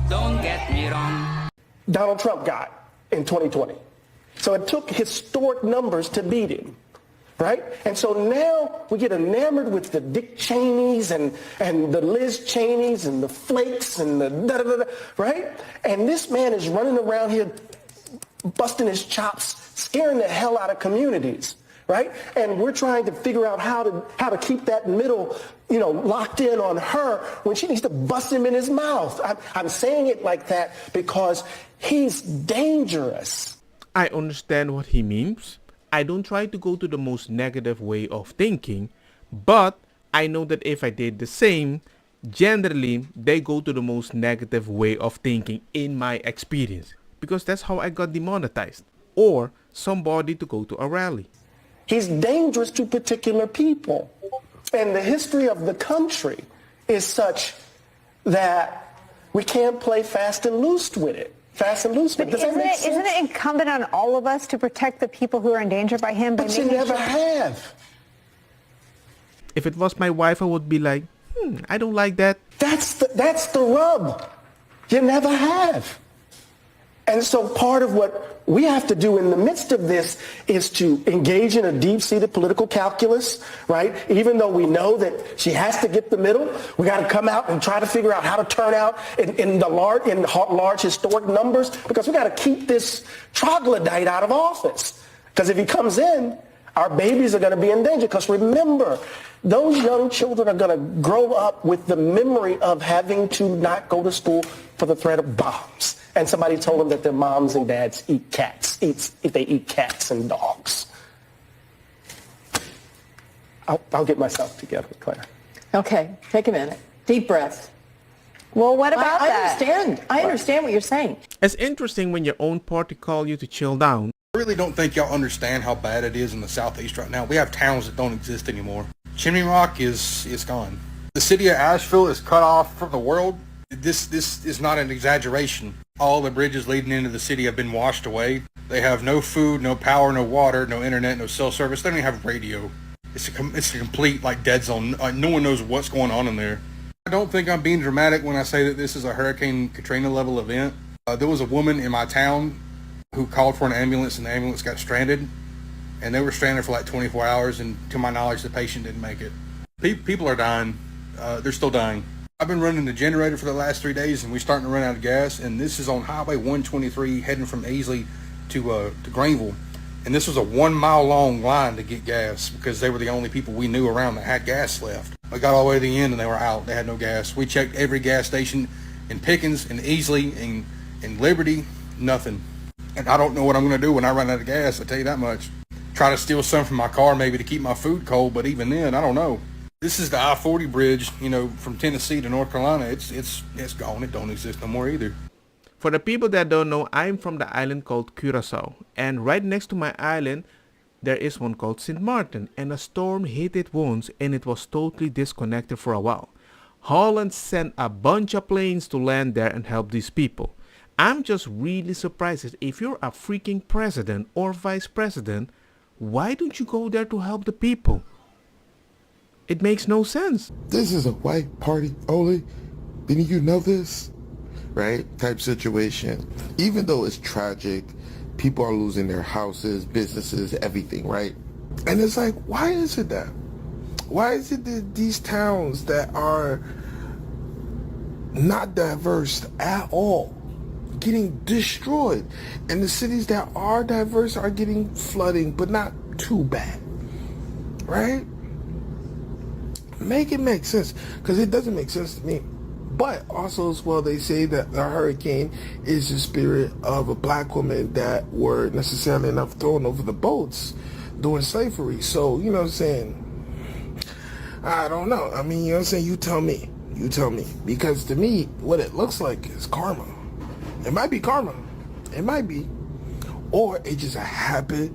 Don't get me wrong. Donald Trump got in 2020. So it took historic numbers to beat him, right? And so now we get enamored with the Dick Cheneys and the Liz Cheneys and the Flakes and the da-da-da-da, right? And this man is running around here busting his chops, scaring the hell out of communities, right? And we're trying to figure out how to keep that middle, locked in on her when she needs to bust him in his mouth. I'm saying it like that because he's dangerous. I understand what he means. I don't try to go to the most negative way of thinking, but I know that if I did the same, generally they go to the most negative way of thinking in my experience, because that's how I got demonetized or somebody to go to a rally. He's dangerous to particular people. And the history of the country is such that we can't play fast and loose with it. Isn't it incumbent on all of us to protect the people who are in danger by him? But you never have. If it was my wife, I would be like, I don't like that. That's the rub. You never have. And so part of what we have to do in the midst of this is to engage in a deep-seated political calculus, right? Even though we know that she has to get the middle, we got to come out and try to figure out how to turn out in large historic numbers, because we got to keep this troglodyte out of office. Because if he comes in, our babies are going to be in danger. Because remember, those young children are going to grow up with the memory of having to not go to school for the threat of bombs. And somebody told them that their moms and dads eat cats, if they eat cats and dogs. I'll get myself together, Claire. Okay, take a minute. Deep breath. Well, what about that? I understand what you're saying. It's interesting when your own party call you to chill down. I really don't think y'all understand how bad it is in the Southeast right now. We have towns that don't exist anymore. Chimney Rock is gone. The city of Asheville is cut off from the world. This is not an exaggeration. All the bridges leading into the city have been washed away. They have no food, no power, no water, no internet, no cell service. They don't even have radio. It's a complete dead zone. No one knows what's going on in there. I don't think I'm being dramatic when I say that this is a Hurricane Katrina level event. There was a woman in my town who called for an ambulance, and the ambulance got stranded. And they were stranded for 24 hours, and to my knowledge, the patient didn't make it. People are dying. They're still dying. I've been running the generator for the last 3 days, and we're starting to run out of gas. And this is on Highway 123 heading from Easley to Greenville. And this was a 1 mile long line to get gas because they were the only people we knew around that had gas left. I got all the way to the end and they were out. They had no gas. We checked every gas station in Pickens and Easley and in Liberty, nothing. And I don't know what I'm going to do when I run out of gas, I tell you that much. Try to steal some from my car maybe to keep my food cold, but even then, I don't know. This is the I-40 bridge, from Tennessee to North Carolina. It's gone. It don't exist no more either. For the people that don't know, I'm from the island called Curacao. And right next to my island, there is one called St. Martin. And a storm hit it once and it was totally disconnected for a while. Holland sent a bunch of planes to land there and help these people. I'm just really surprised that if you're a freaking president or vice president, why don't you go there to help the people? It makes no sense. This is a white party only. Didn't you know this? Right? Type situation. Even though it's tragic, people are losing their houses, businesses, everything, right? And it's like, why is it that? Why is it that these towns that are not diverse at all getting destroyed, and the cities that are diverse are getting flooding, but not too bad, right? Make it make sense, because it doesn't make sense to me. But also as well, they say that the hurricane is the spirit of a black woman that were necessarily enough thrown over the boats during slavery. So, you know what I'm saying? I don't know. I mean, you know what I'm saying? You tell me. You tell me. Because to me, what it looks like is karma. It might be karma. It might be. Or it's just a happy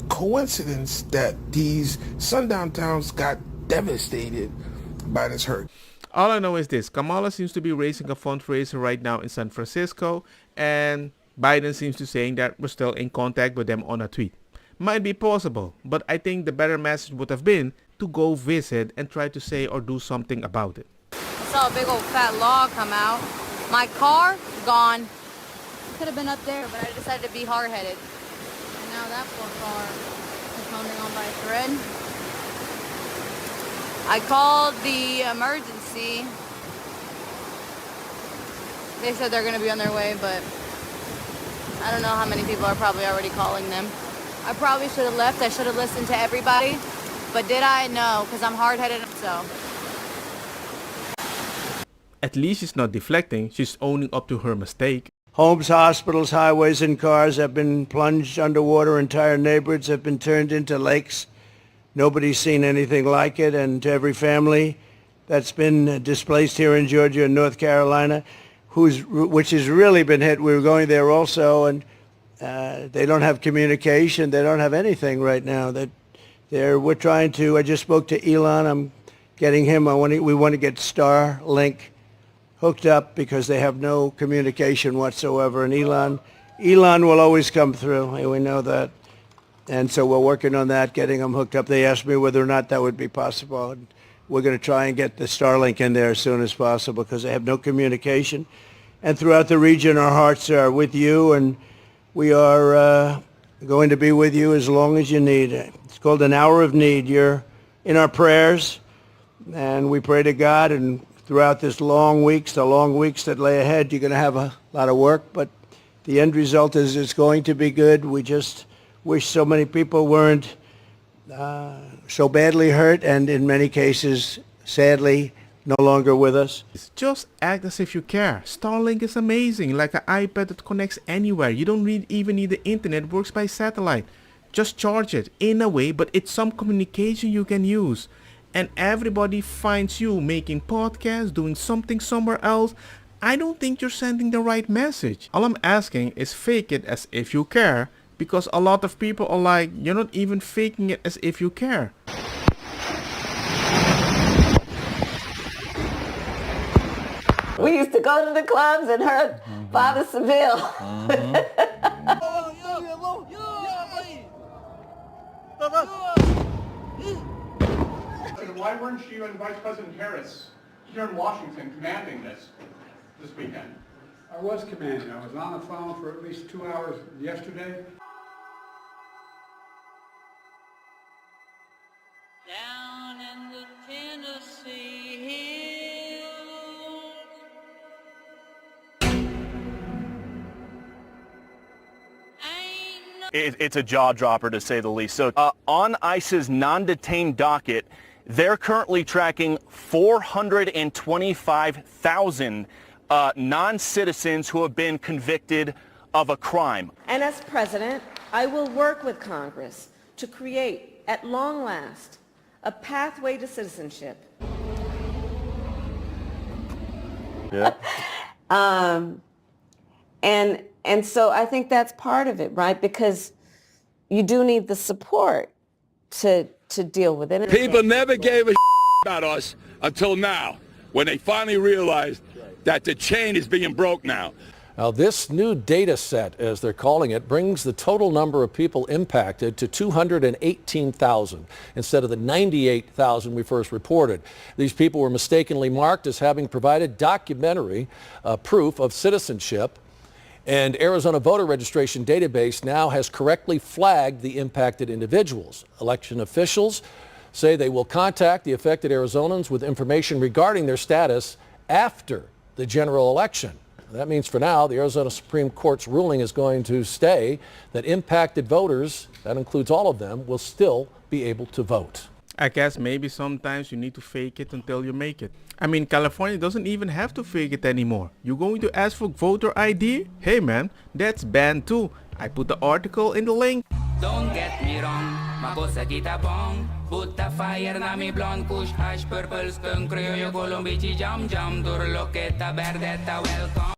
coincidence that these sundown towns got devastated by this hurricane. All I know is this. Kamala seems to be raising a fundraiser right now in San Francisco, and Biden seems to saying that we're still in contact with them on a tweet. Might be possible, but I think the better message would have been to go visit and try to say or do something about it. I saw a big old fat log come out. My car gone. Could have been up there, but I decided to be hard-headed. And now that poor car is holding on by a thread. I called the emergency. They said they're going to be on their way, but I don't know how many people are probably already calling them. I probably should have left. I should have listened to everybody. But did I? No, because I'm hard-headed, so. At least she's not deflecting. She's owning up to her mistake. Homes, hospitals, highways, and cars have been plunged underwater. Entire neighborhoods have been turned into lakes. Nobody's seen anything like it. And to every family that's been displaced here in Georgia and North Carolina, which has really been hit. We were going there also, and they don't have communication. They don't have anything right now. We're trying to. I just spoke to Elon. I'm getting him. We want to get Starlink hooked up because they have no communication whatsoever. And Elon will always come through. We know that. And so we're working on that, getting them hooked up. They asked me whether or not that would be possible. And we're going to try and get the Starlink in there as soon as possible because they have no communication. And throughout the region, our hearts are with you, and we are going to be with you as long as you need. It's called an hour of need. You're in our prayers, and we pray to God. And throughout the long weeks that lay ahead, you're going to have a lot of work, but the end result is it's going to be good. We just wish so many people weren't so badly hurt, and in many cases, sadly, no longer with us. Just act as if you care. Starlink is amazing, like an iPad that connects anywhere. You don't even need the internet. It works by satellite. Just charge it in a way, but it's some communication you can use. And everybody finds you making podcasts, doing something somewhere else. I don't think you're sending the right message. All I'm asking is fake it as if you care, because a lot of people are like, you're not even faking it as if you care. We used to go to the clubs and heard Father Seville. Why weren't you and Vice President Harris here in Washington commanding this weekend? I was commanding. I was on the phone for at least 2 hours yesterday. Down in the Tennessee hills. It's a jaw dropper, to say the least. So on ICE's non-detained docket, they're currently tracking 425,000 non-citizens who have been convicted of a crime. And as president, I will work with Congress to create, at long last, a pathway to citizenship. Yeah. And so I think that's part of it, right? Because you do need the support to deal with it. People never gave a about us until now, when they finally realized that the chain is being broke now. Now, this new data set, as they're calling it, brings the total number of people impacted to 218,000 instead of the 98,000 we first reported. These people were mistakenly marked as having provided documentary proof of citizenship, and Arizona voter registration database now has correctly flagged the impacted individuals. Election officials say they will contact the affected Arizonans with information regarding their status after the general election. That means for now, the Arizona Supreme Court's ruling is going to stay that impacted voters, that includes all of them, will still be able to vote. I guess maybe sometimes you need to fake it until you make it. I mean, California doesn't even have to fake it anymore. You're going to ask for voter ID? Hey man, that's banned too. I put the article in the link. Don't get me wrong, makosa kita bong. Put the fire na mi blonde kush hash purple skunk criollo colombici jam jam. Dur loqueta verdeta welcome.